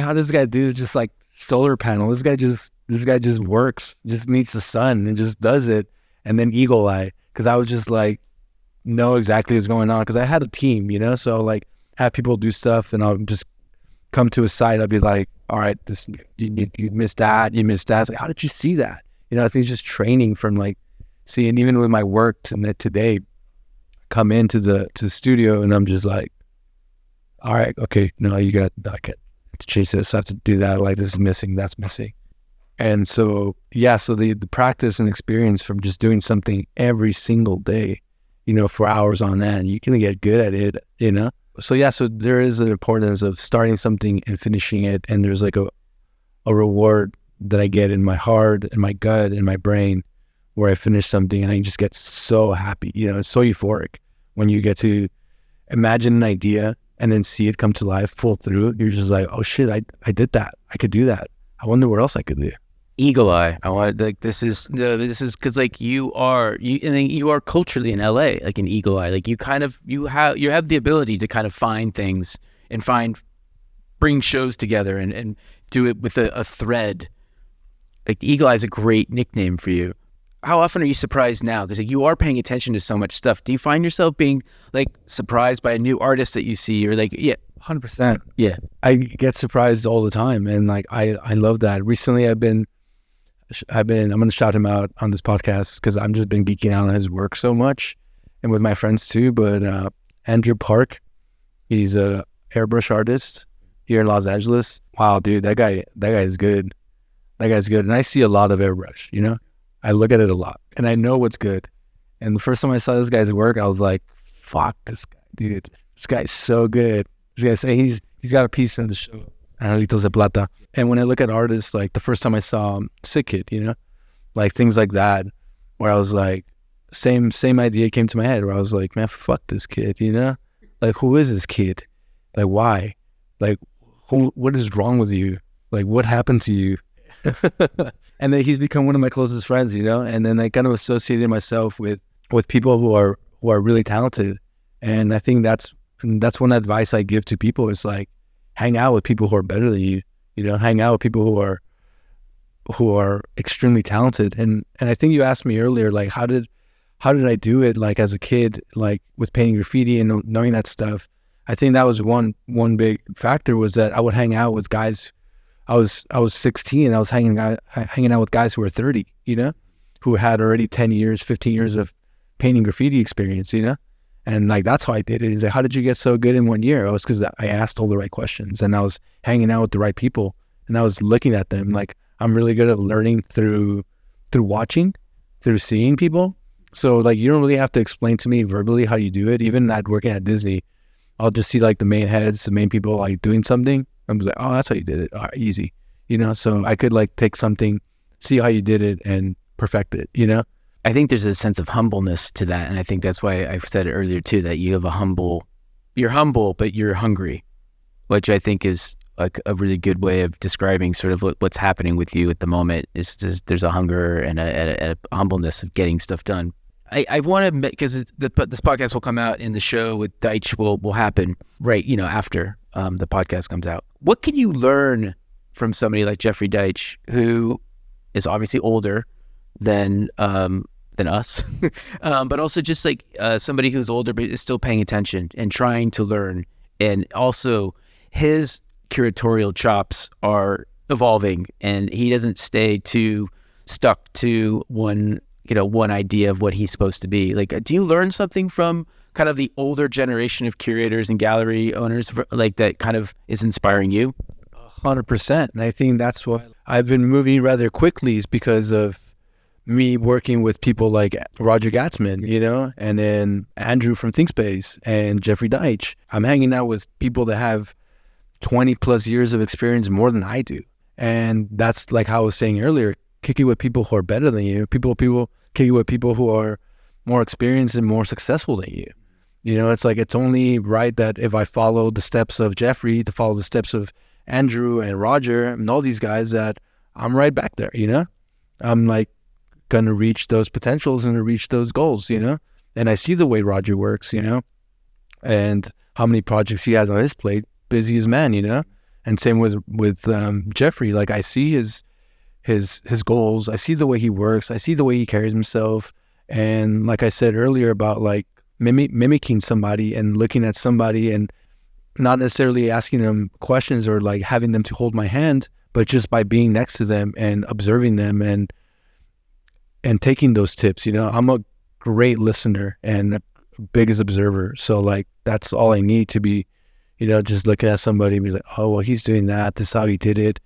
Speaker 2: how does this guy do just like solar panel? This guy just works, just needs the sun and just does it. And then Eagle Eye, because I would just like know exactly what's going on, because I had a team, you know? So like have people do stuff, and I'll just come to a site. I'll be like, all right, this you missed that, you missed that. It's like, how did you see that? You know, I think just training from like seeing, even with my work today, come into the studio and I'm just like, all right, okay, no, I got to change this, I have to do that, like this is missing, that's missing. And so yeah, so the practice and experience from just doing something every single day, you know, for hours on end, you can get good at it, you know. So yeah, so there is an importance of starting something and finishing it, and there's like a reward that I get in my heart and my gut and my brain where I finish something and I just get so happy, you know. It's so euphoric when you get to imagine an idea and then see it come to life full through. You're just like, oh shit, I did that. I could do that. I wonder what else I could do.
Speaker 1: Eagle Eye. I wanted like this is because like you are culturally in LA like an Eagle Eye. Like you have the ability to kind of find things and bring shows together and do it with a thread. Like the Eagle Eye is a great nickname for you. how often are you surprised now? Because you are paying attention to so much stuff. Do you find yourself being like surprised by a new artist that you see, or like, yeah,
Speaker 2: 100%.
Speaker 1: yeah,
Speaker 2: I get surprised all the time, and like I love that. Recently, I'm going to shout him out on this podcast because I've just been geeking out on his work so much, and with my friends too. But Andrew Park, he's a airbrush artist here in Los Angeles. Wow, dude, that guy is good. That guy's good, and I see a lot of airbrush. You know, I look at it a lot, and I know what's good. And the first time I saw this guy's work, I was like, "Fuck this guy, dude! This guy's so good." This guy say he's got a piece in the show, Analitos de Plata. And when I look at artists, like the first time I saw Sick Kid, you know, like things like that, where I was like, same idea came to my head, where I was like, man, fuck this kid, you know, like who is this kid? Like why? Like what is wrong with you? Like what happened to you? And then he's become one of my closest friends, you know. And then I kind of associated myself with people who are really talented. And I think that's one advice I give to people is like, hang out with people who are better than you, you know, hang out with people who are extremely talented. And I think you asked me earlier, like, how did I do it? Like as a kid, like with painting graffiti and knowing that stuff. I think that was one big factor, was that I would hang out with guys. I was 16. I was hanging out with guys who were 30, you know, who had already 10 years, 15 years of painting graffiti experience, you know. And like, that's how I did it. He's like, how did you get so good in 1 year? It was because I asked all the right questions, and I was hanging out with the right people, and I was looking at them. Like, I'm really good at learning through watching, through seeing people. So like, you don't really have to explain to me verbally how you do it. Even at working at Disney, I'll just see like the main heads, the main people like doing something. I'm just like, oh, that's how you did it. All right, easy, you know? So I could like take something, see how you did it, and perfect it, you know?
Speaker 1: I think there's a sense of humbleness to that. And I think that's why I've said it earlier too, that you're humble, but you're hungry, which I think is like a really good way of describing sort of what's happening with you at the moment. Is there's a hunger and a humbleness of getting stuff done. I want to, because this podcast will come out, and the show with Deitch will happen right, you know, after the podcast comes out. What can you learn from somebody like Jeffrey Deitch, who is obviously older than us, but also just like somebody who's older but is still paying attention and trying to learn, and also his curatorial chops are evolving, and he doesn't stay too stuck to one idea of what he's supposed to be. Like, do you learn something from kind of the older generation of curators and gallery owners, like that kind of is inspiring you?
Speaker 2: 100%. And I think that's why I've been moving rather quickly, is because of me working with people like Roger Gatzman, you know, and then Andrew from ThinkSpace and Jeffrey Deitch. I'm hanging out with people that have 20 plus years of experience more than I do. And that's like how I was saying earlier, kick it with people who are better than you. People kick it with people who are more experienced and more successful than you. You know, it's like, it's only right that if I follow the steps of Jeffrey, to follow the steps of Andrew and Roger and all these guys, that I'm right back there, you know? I'm like going to reach those potentials and to reach those goals, you know? And I see the way Roger works, you know, and how many projects he has on his plate, busy as man, you know? And same with Jeffrey. Like, I see his goals. I see the way he works. I see the way he carries himself. And like I said earlier about like mimicking somebody and looking at somebody and not necessarily asking them questions or like having them to hold my hand, but just by being next to them and observing them and taking those tips, you know. I'm a great listener and biggest observer. So like, that's all I need to be, you know, just looking at somebody and be like, oh, well, he's doing that. This is how he did it.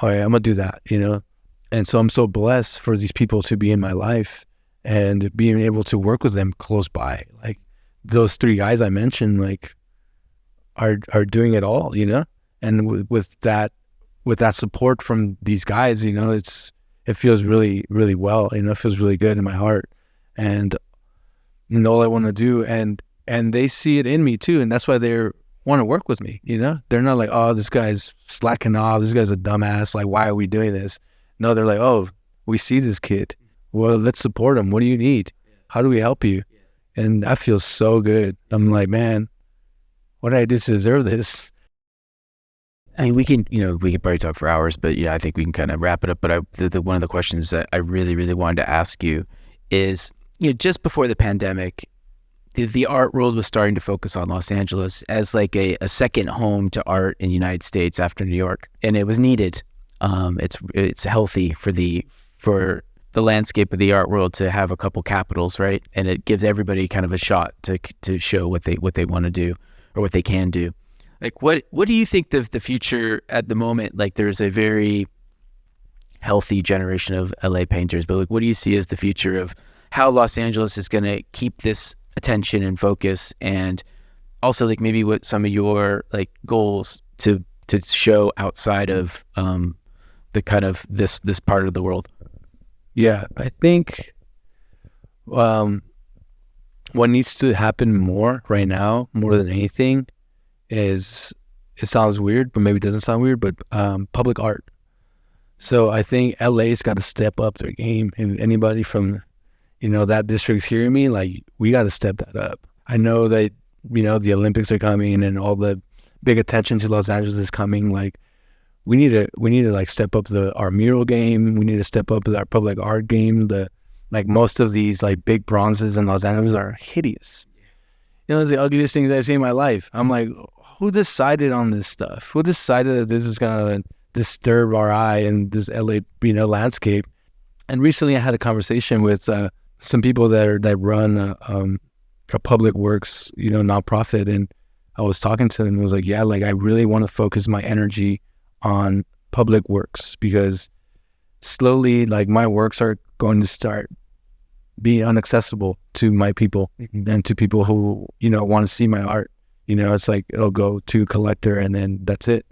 Speaker 2: All right, I'm going to do that, you know? And so I'm so blessed for these people to be in my life and being able to work with them close by. Like those three guys I mentioned, like are doing it all, you know? And with that support from these guys, you know, it feels really, really well, you know, it feels really good in my heart. And you know, all I want to do, and they see it in me too. And that's why they want to work with me, you know? They're not like, oh, this guy's slacking off, this guy's a dumbass, like, why are we doing this? No, they're like, oh, we see this kid, well, let's support him. What do you need? How do we help you? And that feels so good. I'm like, man, what did I do to deserve this?
Speaker 1: I mean, we can probably talk for hours, but I think we can kind of wrap it up. But one of the questions that I really, really wanted to ask you is, just before the pandemic, the art world was starting to focus on Los Angeles as like a second home to art in the United States after New York, and it was needed. It's healthy for the landscape of the art world to have a couple capitals, right? And it gives everybody kind of a shot to show what they want to do or what they can do. Like, what do you think the future at the moment? Like, there's a very healthy generation of LA painters, but like, what do you see as the future of how Los Angeles is going to keep this attention and focus, and also like maybe what some of your like goals to show outside of the kind of this part of the world?
Speaker 2: Yeah, I think what needs to happen more right now, more than anything, is, it sounds weird, but maybe it doesn't sound weird, but public art. So I think LA's got to step up their game. If anybody from that district's hearing me, like, we got to step that up. I know that the Olympics are coming and all the big attention to Los Angeles is coming. Like, we need to like step up our mural game. We need to step up our public art game. Most of these like big bronzes in Los Angeles are hideous. It's the ugliest things I've seen in my life. I'm like, who decided on this stuff? Who decided that this was gonna disturb our eye in this LA landscape? And recently I had a conversation with some people that run a public works nonprofit, and I was talking to them and was like, yeah, like, I really want to focus my energy on public works, because slowly, like, my works are going to start being inaccessible to my people and to people who want to see my art. It's like, it'll go to collector and then that's it.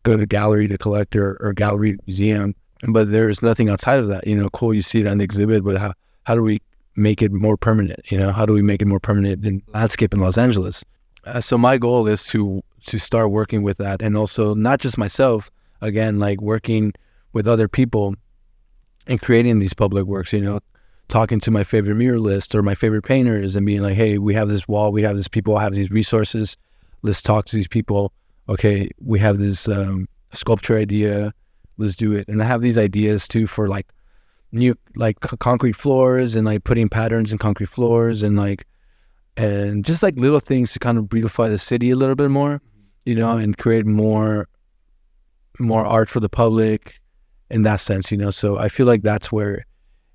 Speaker 2: Go to gallery to collector or gallery to museum, but there's nothing outside of that. Cool, you see it on the exhibit, but how do we make it more permanent? How do we make it more permanent in landscape in Los Angeles? So my goal is to start working with that, and also not just myself, again, like working with other people and creating these public works, talking to my favorite muralists or my favorite painters and being like, hey, we have this wall, we have these people, have these resources, let's talk to these people. Okay, we have this sculpture idea, let's do it. And I have these ideas too for like new, like concrete floors, and like putting patterns in concrete floors, and just like little things to kind of beautify the city a little bit more, and create more art for the public in that sense, So I feel like that's where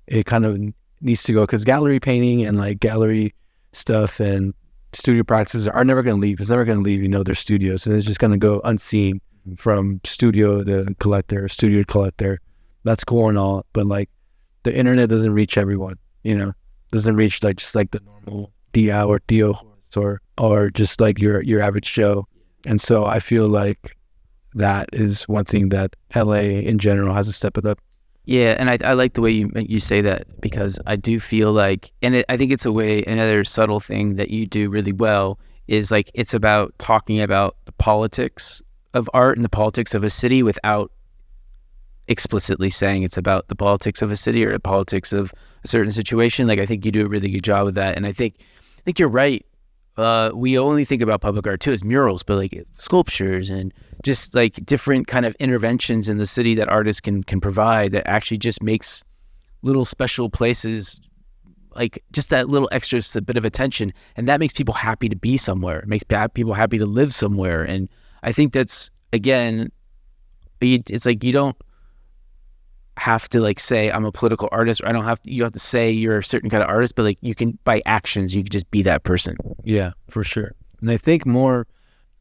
Speaker 2: it kind of needs to go, because gallery painting and like gallery stuff and studio practices are never going to leave. It's never going to leave, their studios, and it's just going to go unseen from studio to collector, studio to collector. That's cool and all, but like the internet doesn't reach everyone, doesn't reach like just like the normal DIA or DIO or just like your average Joe. And so I feel like that is one thing that LA in general has to step it up.
Speaker 1: Yeah, and I like the way you say that, because I do feel like, and I think it's another subtle thing that you do really well is like, it's about talking about the politics of art and the politics of a city without explicitly saying it's about the politics of a city or the politics of a certain situation. Like, I think you do a really good job with that, and I think you're right. We only think about public art too as murals, but like sculptures and just like different kind of interventions in the city that artists can provide that actually just makes little special places, like just that little extra bit of attention, and that makes people happy to be somewhere. It makes people happy to live somewhere, and I think that's, again, it's like you don't have to like say I'm a political artist, or you have to say you're a certain kind of artist, but like you can, by actions, you can just be that person.
Speaker 2: Yeah, for sure. And I think more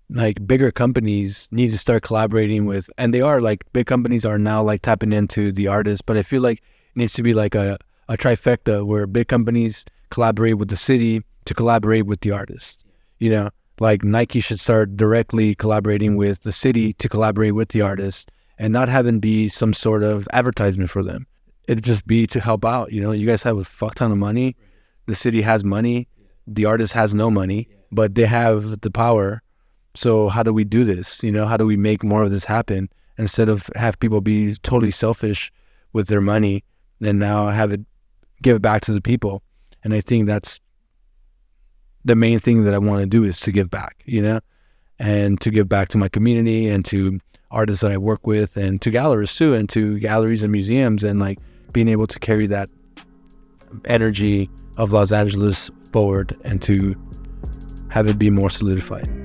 Speaker 2: like bigger companies need to start collaborating with, and they are, like, big companies are now like tapping into the artists, but I feel like it needs to be like a trifecta where big companies collaborate with the city to collaborate with the artists. Like Nike should start directly collaborating with the city to collaborate with the artists, and not having be some sort of advertisement for them. It'd just be to help out. You guys have a fuck ton of money. The city has money. The artist has no money, but they have the power. So how do we do this? How do we make more of this happen, instead of have people be totally selfish with their money and now give it back to the people? And I think that's the main thing that I want to do, is to give back, and to give back to my community, and to artists that I work with, and to galleries too, and to galleries and museums, and like being able to carry that energy of Los Angeles forward and to have it be more solidified.